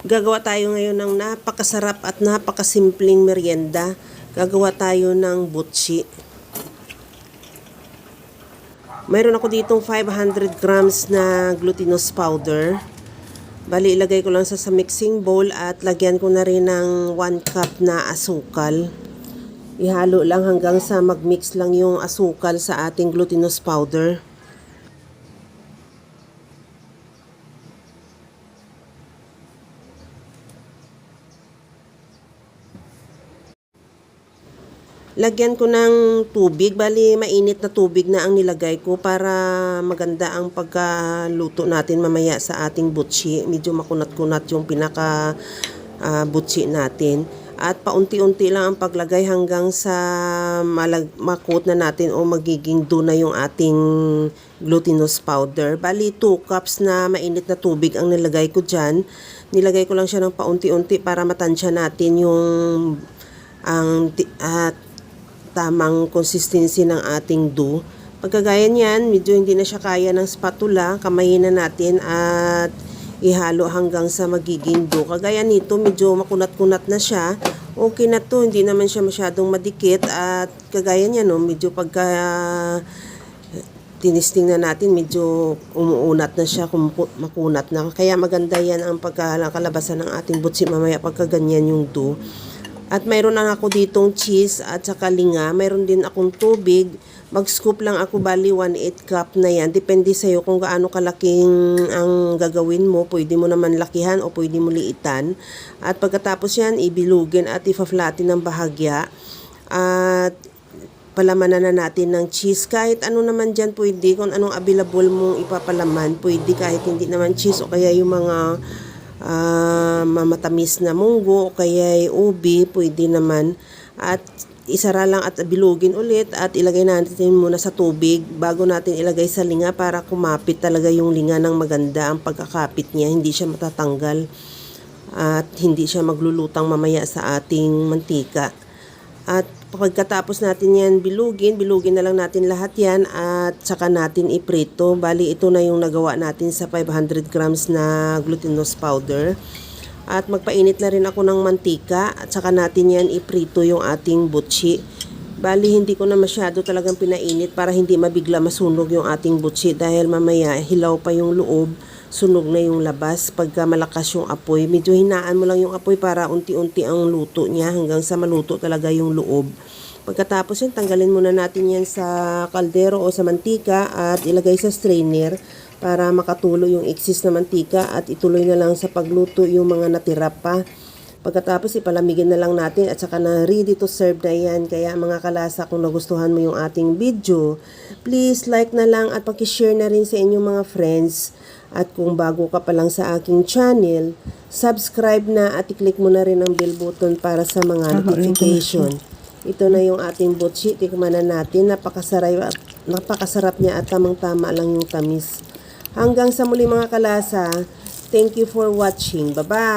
Gagawa tayo ngayon ng napakasarap at napakasimpleng merienda. Gagawa tayo ng butchi. Mayroon ako ditong 500 grams na glutinous powder. Bali, ilagay ko lang sa mixing bowl at lagyan ko na rin ng 1 cup na asukal. Ihalo lang hanggang sa mag-mix lang yung asukal sa ating glutinous powder. Lagyan ko ng tubig, bali mainit na tubig na ang nilagay ko para maganda ang pagkaluto natin mamaya sa ating butchi. Medyo makunat-kunat yung pinaka butchi natin. At paunti-unti lang ang paglagay hanggang sa makut na natin o magiging dough na yung ating glutinous powder. Bali 2 cups na mainit na tubig ang nilagay ko dyan. Nilagay ko lang siya ng paunti-unti para matansya natin yung tamang consistency ng ating dough. Pagkagaya niyan, medyo hindi na siya kaya ng spatula, kamayin na natin at ihalo hanggang sa magiging dough. Kagaya nito, medyo makunat-kunat na siya. Okay na to, hindi naman siya masyadong madikit at kagaya niya, no, medyo pagka tinisting na natin, medyo umuunat na siya, makunat na. Kaya maganda yan ang pagkakalabasan ng ating butchi mamaya pagka ganyan yung dough. At mayroon na ako ditong cheese at saka linga. Mayroon din akong tubig. Mag-scoop lang ako, bali 1/8 cup na yan. Depende sa'yo kung gaano kalaking ang gagawin mo. Pwede mo naman lakihan o pwede mo liitan. At pagkatapos yan, ibilugin at ipa-flatten ng bahagya. At palamanan na natin ng cheese. Kahit ano naman dyan pwede. Kung anong available mong ipapalaman, pwede kahit hindi naman cheese o kaya yung mga mamatamis na munggo o kaya ubi, pwede naman. At isara lang at bilugin ulit at ilagay natin muna sa tubig bago natin ilagay sa linga para kumapit talaga yung linga ng maganda. Ang pagkakapit niya, hindi siya matatanggal at hindi siya maglulutang mamaya sa ating mantika. At pagkatapos natin yan bilugin na lang natin lahat yan at saka natin iprito. Bali, ito na yung nagawa natin sa 500 grams na glutinous powder. At magpainit na rin ako ng mantika at saka natin yan iprito yung ating butchi. Bali, hindi ko na masyado talagang pinainit para hindi mabigla masunog yung ating butchi dahil mamaya hilaw pa yung loob, sunog na yung labas pagka malakas yung apoy. Medyo hinaan mo lang yung apoy para unti-unti ang luto niya hanggang sa maluto talaga yung loob. Pagkatapos yan, tanggalin muna natin yan sa kaldero o sa mantika at ilagay sa strainer para makatulo yung excess na mantika at ituloy na lang sa pagluto yung mga natira pa. Pagkatapos ipalamigin na lang natin at saka na ready to serve na yan. Kaya mga kalasa, kung nagustuhan mo yung ating video, please like na lang at pakishare na rin sa inyong mga friends. At kung bago ka pa lang sa aking channel, subscribe na at i-click mo na rin ang bell button para sa mga notification. Ito na yung ating butchi. Tikman na natin. Napakasarap niya at tamang-tama lang yung tamis. Hanggang sa muli mga kalasa. Thank you for watching. Bye-bye!